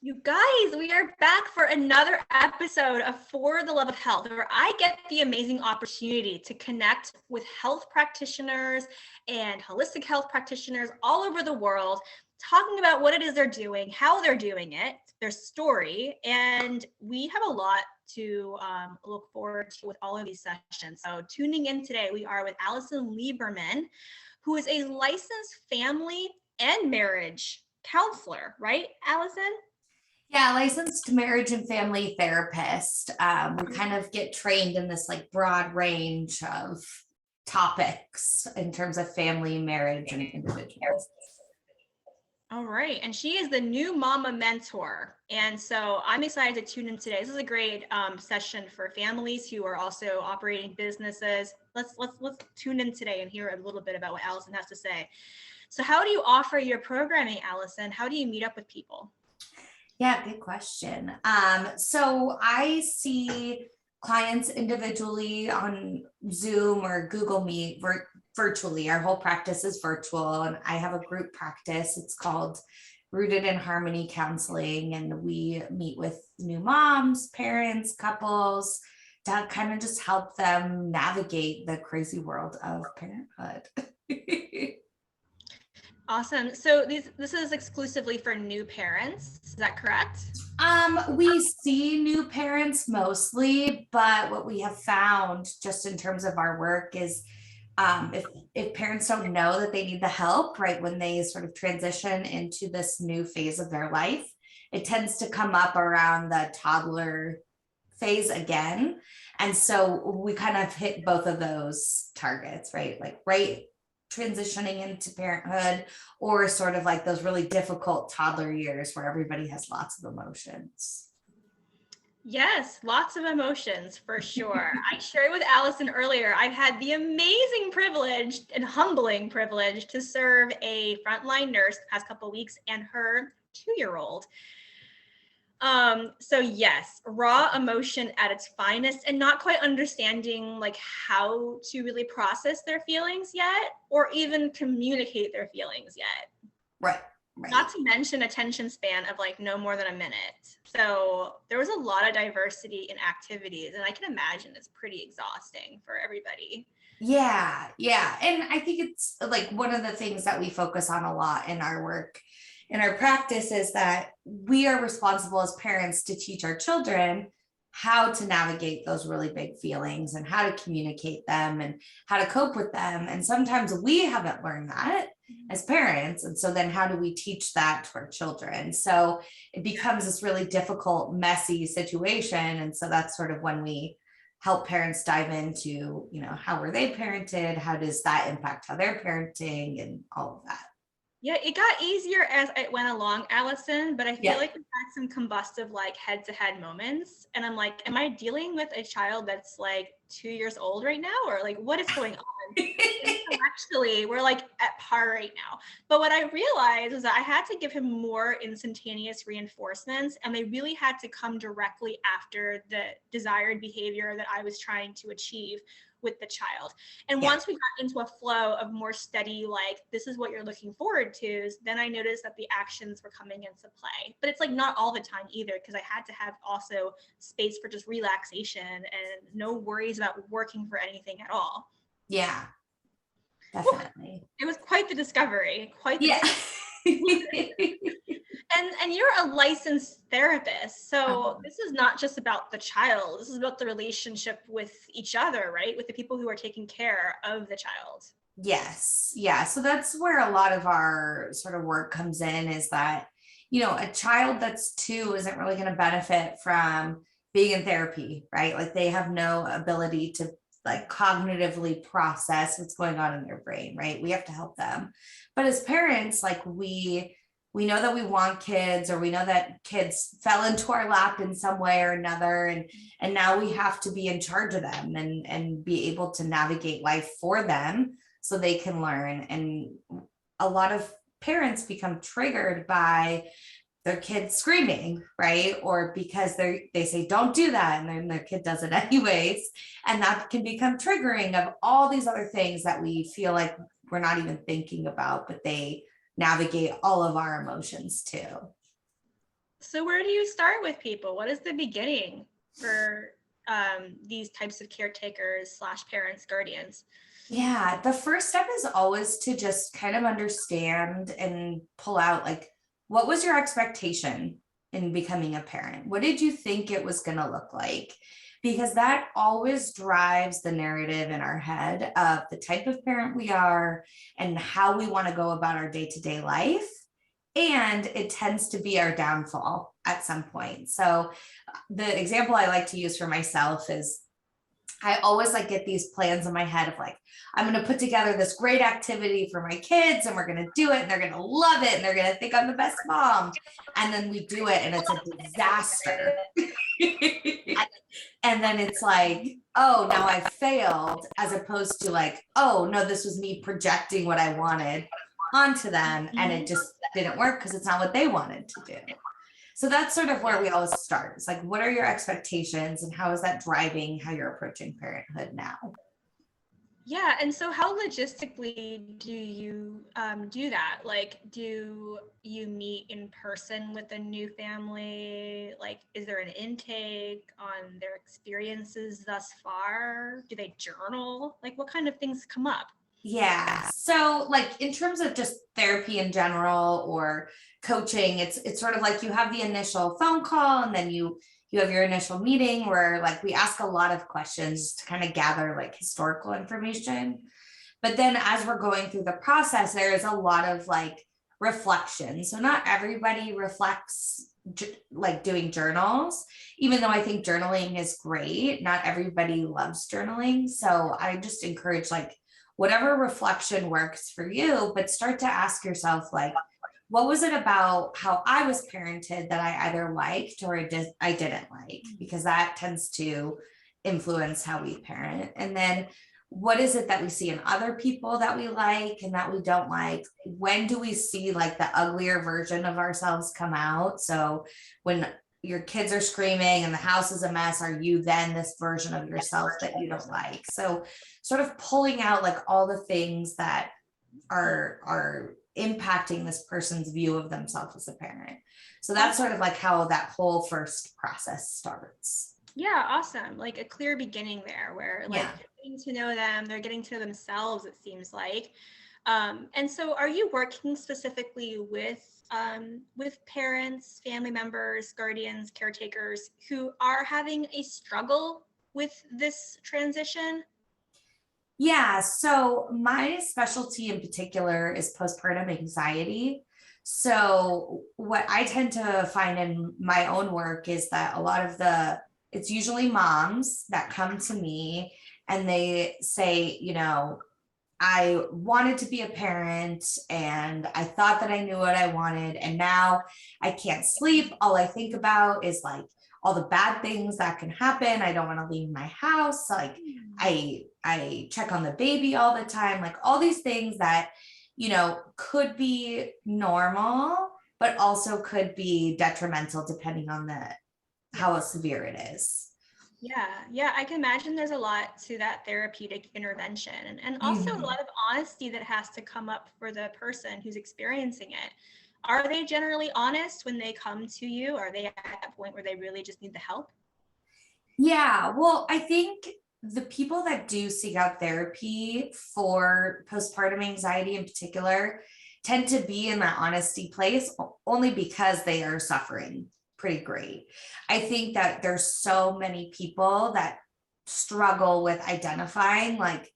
You guys, we are back for another episode of For the Love of Health, where I get the amazing opportunity to connect with health practitioners and holistic health practitioners all over the world, talking about what it is they're doing, how they're doing it, their story, and we have a lot to look forward to with all of these sessions. So tuning in today, we are with Allison Lieberman, who is a licensed family and marriage counselor, right, Allison? Yeah, licensed marriage and family therapist. We kind of get trained in this like broad range of topics in terms of family, marriage, and individuals. All right. And she is the new mama mentor. And so I'm excited to tune in today. This is a great session for families who are also operating businesses. Let's tune in today and hear a little bit about what Allison has to say. So how do you offer your programming, Allison? How do you meet up with people? Yeah, good question. So I see clients individually on Zoom or Google Meet virtually. Our whole practice is virtual, and I have a group practice. It's called Rooted in Harmony Counseling, and we meet with new moms, parents, couples to kind of just help them navigate the crazy world of parenthood. Awesome. So this is exclusively for new parents. Is that correct? We see new parents mostly, but what we have found just in terms of our work is if parents don't know that they need the help right when they sort of transition into this new phase of their life, it tends to come up around the toddler phase again. And so we kind of hit both of those targets, right? Like right transitioning into parenthood, or sort of like those really difficult toddler years where everybody has lots of emotions. Yes, lots of emotions for sure. I shared with Allison earlier, I've had the amazing privilege and humbling privilege to serve a frontline nurse the past couple of weeks and her 2-year-old. So yes, raw emotion at its finest, and not quite understanding like how to really process their feelings yet, or even communicate their feelings yet. Right. Not to mention attention span of like no more than a minute. So there was a lot of diversity in activities, and I can imagine it's pretty exhausting for everybody. Yeah. And I think it's like one of the things that we focus on a lot in our work, in our practice, is that we are responsible as parents to teach our children how to navigate those really big feelings and how to communicate them and how to cope with them. And sometimes we haven't learned that as parents. And so then how do we teach that to our children? So it becomes this really difficult, messy situation. And so that's sort of when we help parents dive into, how were they parented? How does that impact how they're parenting and all of that? Yeah, it got easier as it went along, Allison, but I feel like we had some combustive like head-to-head moments. And I'm like, am I dealing with a child that's like 2 years old right now? Or like, what is going on? Actually, we're like at par right now. But what I realized was that I had to give him more instantaneous reinforcements, and they really had to come directly after the desired behavior that I was trying to achieve with the child. And once we got into a flow of more steady, like, this is what you're looking forward to, then I noticed that the actions were coming into play. But it's like not all the time either, because I had to have also space for just relaxation and no worries about working for anything at all. Yeah, definitely. It was quite the discovery. And you're a licensed therapist, so this is not just about the child. This is about the relationship with each other, right? With the people who are taking care of the child. Yes. Yeah. So that's where a lot of our sort of work comes in, is that, a child that's 2 isn't really going to benefit from being in therapy, right? Like they have no ability to like cognitively process what's going on in their brain, right? We have to help them. But as parents, like we know that we want kids, or we know that kids fell into our lap in some way or another. And now we have to be in charge of them and be able to navigate life for them so they can learn. And a lot of parents become triggered by their kid screaming, right? Or because they say, don't do that. And then their kid does it anyways. And that can become triggering of all these other things that we feel like we're not even thinking about, but they navigate all of our emotions too. So where do you start with people? What is the beginning for these types of caretakers slash parents, guardians? Yeah, the first step is always to just kind of understand and pull out like, what was your expectation in becoming a parent? What did you think it was going to look like? Because that always drives the narrative in our head of the type of parent we are and how we want to go about our day-to-day life. And it tends to be our downfall at some point. So the example I like to use for myself is I always like get these plans in my head of like, I'm going to put together this great activity for my kids and we're going to do it and they're going to love it and they're going to think I'm the best mom. And then we do it and it's a disaster. And then it's like, oh, now I failed, as opposed to like, oh, no, this was me projecting what I wanted onto them and it just didn't work because it's not what they wanted to do. So that's sort of where we always start. It's like, what are your expectations and how is that driving how you're approaching parenthood now? Yeah, and so how logistically do you do that? Like, do you meet in person with a new family? Like, is there an intake on their experiences thus far? Do they journal? Like, what kind of things come up? Yeah. So like in terms of just therapy in general or coaching, it's sort of like you have the initial phone call and then you have your initial meeting where like we ask a lot of questions to kind of gather like historical information. But then as we're going through the process, there is a lot of like reflection. So not everybody reflects like doing journals, even though I think journaling is great. Not everybody loves journaling. So I just encourage like whatever reflection works for you, but start to ask yourself like, what was it about how I was parented that I either liked or I didn't like? Because that tends to influence how we parent. And then what is it that we see in other people that we like and that we don't like? When do we see like the uglier version of ourselves come out? So when your kids are screaming and the house is a mess, are you then this version of yourself that you don't like? So sort of pulling out like all the things that are impacting this person's view of themselves as a parent. So that's sort of like how that whole first process starts. Yeah, awesome. Like a clear beginning there where like getting to know them, they're getting to know themselves, it seems like. And so are you working specifically with parents, family members, guardians, caretakers who are having a struggle with this transition? Yeah, so my specialty in particular is postpartum anxiety. So what I tend to find in my own work is that a lot of it's usually moms that come to me and they say, you know, I wanted to be a parent and I thought that I knew what I wanted. And now I can't sleep. All I think about is like all the bad things that can happen. I don't want to leave my house. Like I check on the baby all the time, like all these things that, you know, could be normal, but also could be detrimental depending on how severe it is. Yeah, I can imagine there's a lot to that therapeutic intervention and also a lot of honesty that has to come up for the person who's experiencing it. Are they generally honest when they come to you? Are they at that point where they really just need the help? Yeah, well, I think the people that do seek out therapy for postpartum anxiety in particular tend to be in that honesty place only because they are suffering pretty great. I think that there's so many people that struggle with identifying like,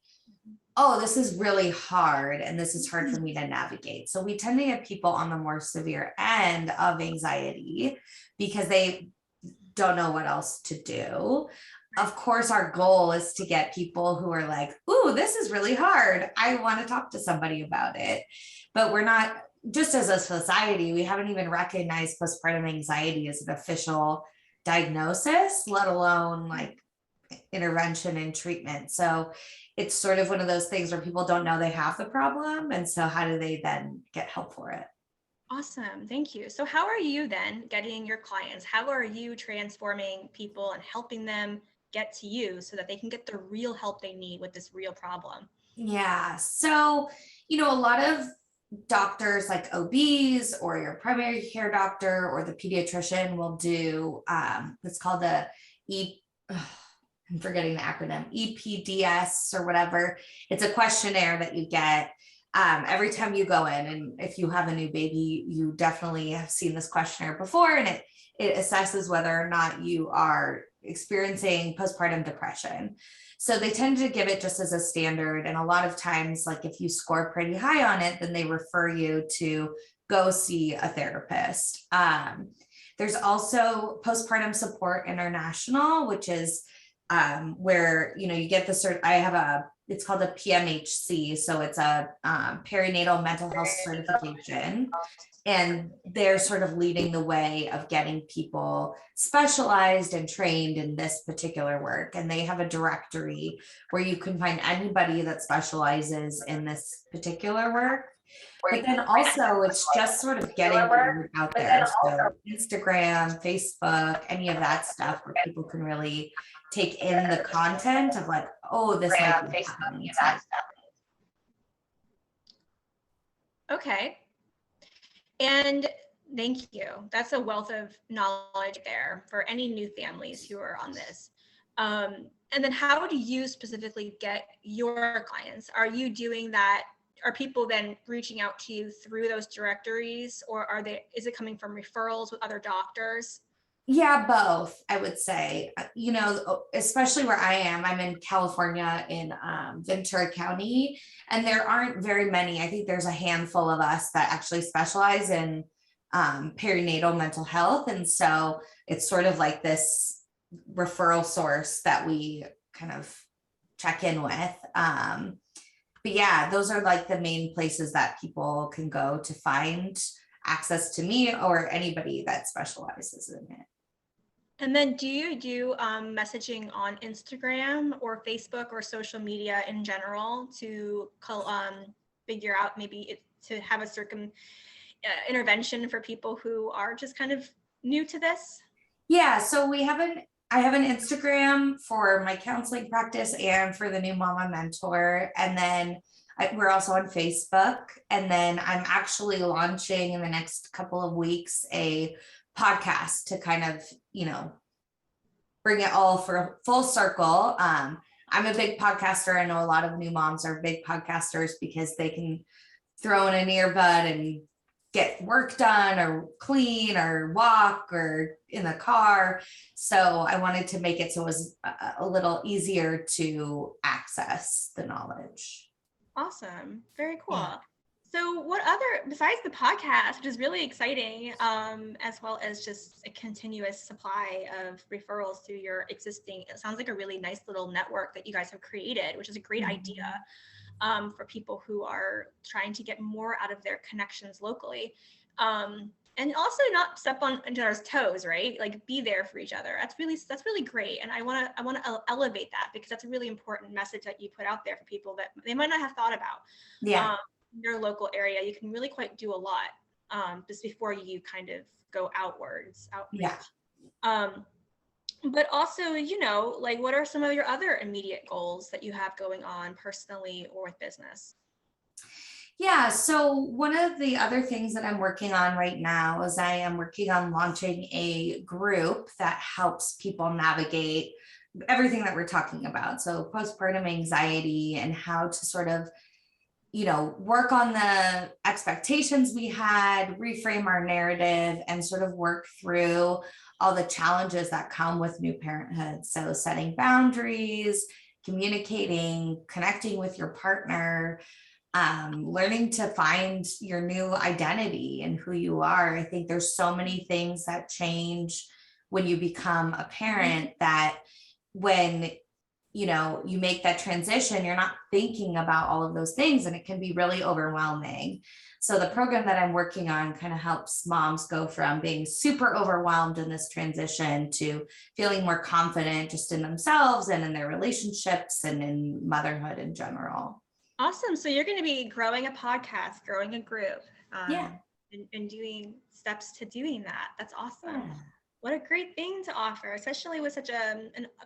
oh, this is really hard and this is hard for me to navigate. So we tend to get people on the more severe end of anxiety because they don't know what else to do. Of course, our goal is to get people who are like, ooh, this is really hard. I want to talk to somebody about it. But we're not, just as a society, we haven't even recognized postpartum anxiety as an official diagnosis, let alone like intervention and treatment. So it's sort of one of those things where people don't know they have the problem. And so how do they then get help for it? Awesome. Thank you. So how are you then getting your clients? How are you transforming people and helping them get to you so that they can get the real help they need with this real problem? Yeah. So, you know, a lot of doctors like OBs or your primary care doctor or the pediatrician will do what's called I'm forgetting the acronym, EPDS or whatever. It's a questionnaire that you get every time you go in. And if you have a new baby, you definitely have seen this questionnaire before, and it assesses whether or not you are experiencing postpartum depression. So they tend to give it just as a standard. And a lot of times, like if you score pretty high on it, then they refer you to go see a therapist. There's also Postpartum Support International, which is where, you know, you get the it's called a PMH-C. So it's a perinatal mental health certification. And they're sort of leading the way of getting people specialized and trained in this particular work. And they have a directory where you can find anybody that specializes in this particular work. But then also it's just sort of getting the word out there. So Instagram, Facebook, any of that stuff where people can really take in the content of like, oh, this might be happening. Okay. And thank you. That's a wealth of knowledge there for any new families who are on this. And then how do you specifically get your clients? Are you doing that? Are people then reaching out to you through those directories, or is it coming from referrals with other doctors? Yeah, both, I would say. You know, especially where I am, I'm in California in Ventura County, and there aren't very many. I think there's a handful of us that actually specialize in perinatal mental health. And so it's sort of like this referral source that we kind of check in with. But yeah, those are like the main places that people can go to find access to me or anybody that specializes in it. And then do you do messaging on Instagram or Facebook or social media in general to figure out maybe to have a intervention for people who are just kind of new to this? Yeah, so I have an Instagram for my counseling practice and for the new mama mentor. And then we're also on Facebook. And then I'm actually launching in the next couple of weeks a podcast to kind of, you know, bring it all for full circle. I'm a big podcaster. I know a lot of new moms are big podcasters because they can throw in an earbud and get work done or clean or walk or in the car. So I wanted to make it so it was a little easier to access the knowledge. Awesome. Very cool. Yeah. So what besides the podcast, which is really exciting, as well as just a continuous supply of referrals through your existing, it sounds like a really nice little network that you guys have created, which is a great idea for people who are trying to get more out of their connections locally. And also not step on each other's toes, right? Like be there for each other. That's really great. And I want to elevate that because that's a really important message that you put out there for people that they might not have thought about. Yeah. In your local area, you can really quite do a lot just before you kind of go outwards. Yeah. But also, you know, like what are some of your other immediate goals that you have going on personally or with business? Yeah, so one of the other things that I'm working on right now is I am working on launching a group that helps people navigate everything that we're talking about. So postpartum anxiety and how to sort of, you know, work on the expectations we had, reframe our narrative, and sort of work through all the challenges that come with new parenthood. So setting boundaries, communicating, connecting with your partner, learning to find your new identity and who you are. I think there's so many things that change when you become a parent that when, you know, you make that transition, you're not thinking about all of those things, and it can be really overwhelming. So the program that I'm working on kind of helps moms go from being super overwhelmed in this transition to feeling more confident just in themselves and in their relationships and in motherhood in general. Awesome. So you're going to be growing a podcast, growing a group, and doing steps to doing that. That's awesome. Yeah. What a great thing to offer, especially with such a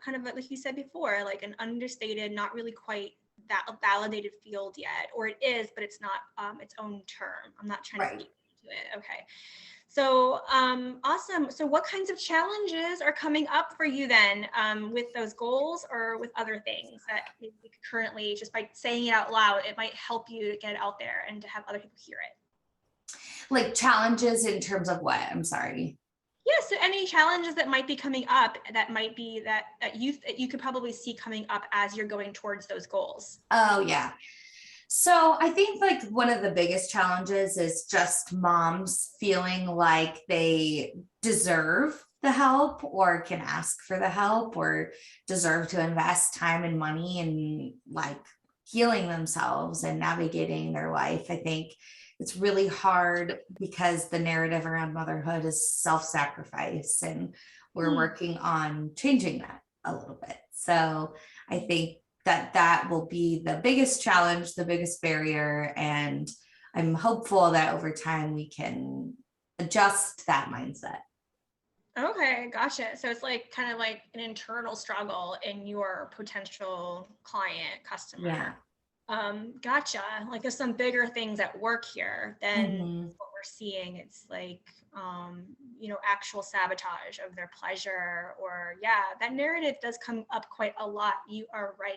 kind of, like you said before, like an understated, not really quite that a validated field yet, or it is, but it's not its own term. I'm not trying to speak to it. Okay. So awesome. So what kinds of challenges are coming up for you then with those goals or with other things that you could currently, just by saying it out loud, it might help you to get it out there and to have other people hear it? Like challenges in terms of what? I'm sorry. Yeah, so any challenges that might be coming up that might be that you could probably see coming up as you're going towards those goals. Oh, yeah. So I think like one of the biggest challenges is just moms feeling like they deserve the help or can ask for the help or deserve to invest time and money in like healing themselves and navigating their life. I think it's really hard because the narrative around motherhood is self-sacrifice, and we're working on changing that a little bit. So I think that will be the biggest challenge, the biggest barrier. And I'm hopeful that over time we can adjust that mindset. Okay, gotcha. So it's like kind of like an internal struggle in your potential client, customer. Yeah. Gotcha. Like there's some bigger things at work here than what we're seeing. It's like, actual sabotage of their pleasure, or that narrative does come up quite a lot. You are right.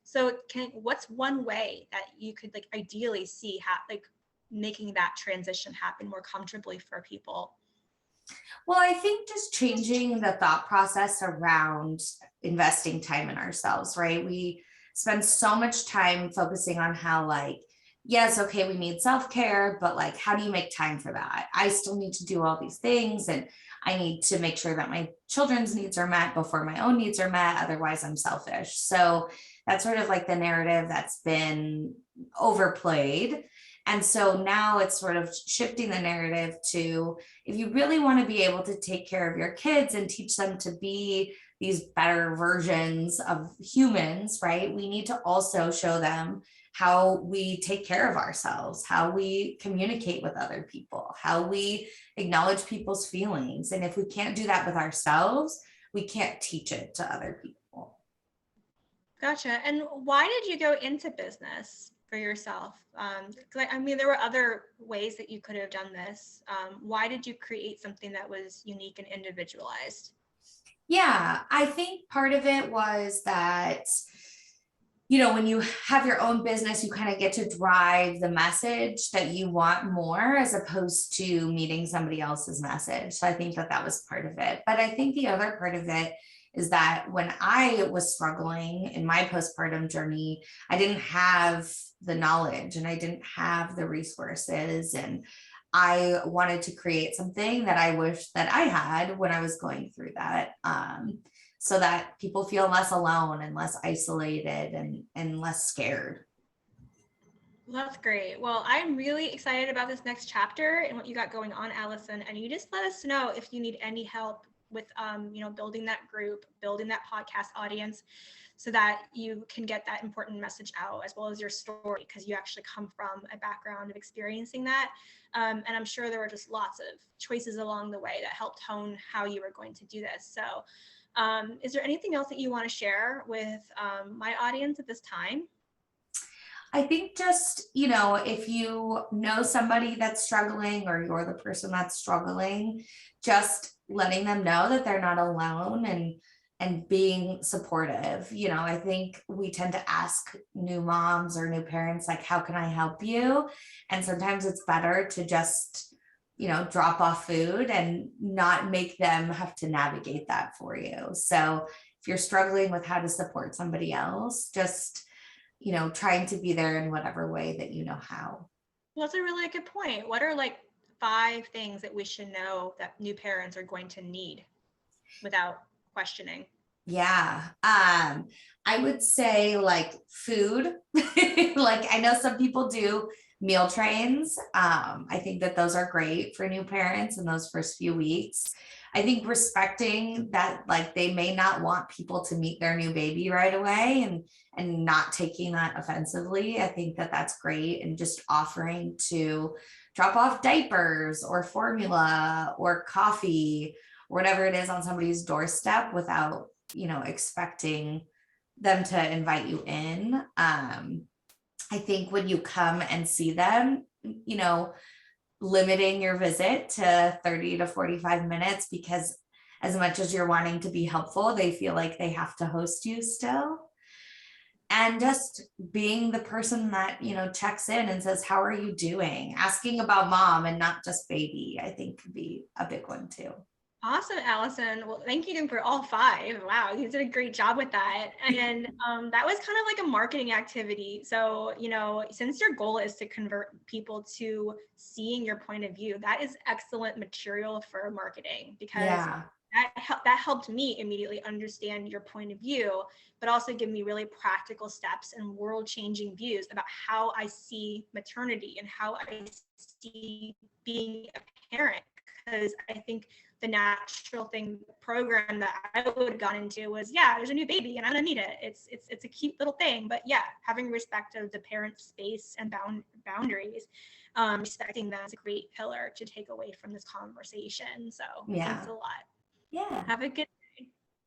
So what's one way that you could like ideally see making that transition happen more comfortably for people? Well, I think just changing the thought process around investing time in ourselves, right? We spend so much time focusing on how like, yes, okay, we need self-care, but like, how do you make time for that? I still need to do all these things, and I need to make sure that my children's needs are met before my own needs are met. Otherwise, I'm selfish. So that's sort of like the narrative that's been overplayed. And so now it's sort of shifting the narrative to, if you really want to be able to take care of your kids and teach them to be these better versions of humans, right? We need to also show them how we take care of ourselves, how we communicate with other people, how we acknowledge people's feelings. And if we can't do that with ourselves, we can't teach it to other people. Gotcha. And why did you go into business for yourself? There were other ways that you could have done this. Why did you create something that was unique and individualized? Yeah, I think part of it was that, when you have your own business, you kind of get to drive the message that you want more as opposed to meeting somebody else's message. So I think that was part of it. But I think the other part of it is that when I was struggling in my postpartum journey, I didn't have the knowledge and I didn't have the resources. And I wanted to create something that I wish that I had when I was going through that. So that people feel less alone and less isolated and less scared. That's great. Well, I'm really excited about this next chapter and what you got going on, Allison. And you just let us know if you need any help with, building that group, building that podcast audience, so that you can get that important message out, as well as your story, because you actually come from a background of experiencing that. And I'm sure there were just lots of choices along the way that helped hone how you were going to do this. So is there anything else that you want to share with my audience at this time? I think just, if you know somebody that's struggling or you're the person that's struggling, just letting them know that they're not alone and being supportive. I think we tend to ask new moms or new parents, like, how can I help you? And sometimes it's better to just, drop off food and not make them have to navigate that for you. So if you're struggling with how to support somebody else, just, trying to be there in whatever way that you know how. Well, that's a really good point. What are like 5 things that we should know that new parents are going to need without questioning? Yeah. I would say like food. Like I know some people do meal trains. I think that those are great for new parents in those first few weeks. I think respecting that, like, they may not want people to meet their new baby right away and not taking that offensively. I think that that's great. And just offering to drop off diapers or formula or coffee or whatever it is on somebody's doorstep without, expecting them to invite you in. I think when you come and see them, you know, limiting your visit to 30 to 45 minutes, because as much as you're wanting to be helpful, they feel like they have to host you still. And just being the person that, you know, checks in and says, how are you doing? Asking about mom and not just baby, I think could be a big one too. Awesome, Allison. Well, thank you for all 5. Wow, you did a great job with that. And that was kind of like a marketing activity. So, you know, since your goal is to convert people to seeing your point of view, that is excellent material for marketing, because that helped me immediately understand your point of view, but also give me really practical steps and world-changing views about how I see maternity and how I see being a parent. Because I think the natural thing program that I would have gone into was, yeah, there's a new baby and I'm gonna need it. It's a cute little thing, but yeah, having respect of the parent's space and boundaries, respecting them is a great pillar to take away from this conversation. So thanks a lot. Yeah. Have a good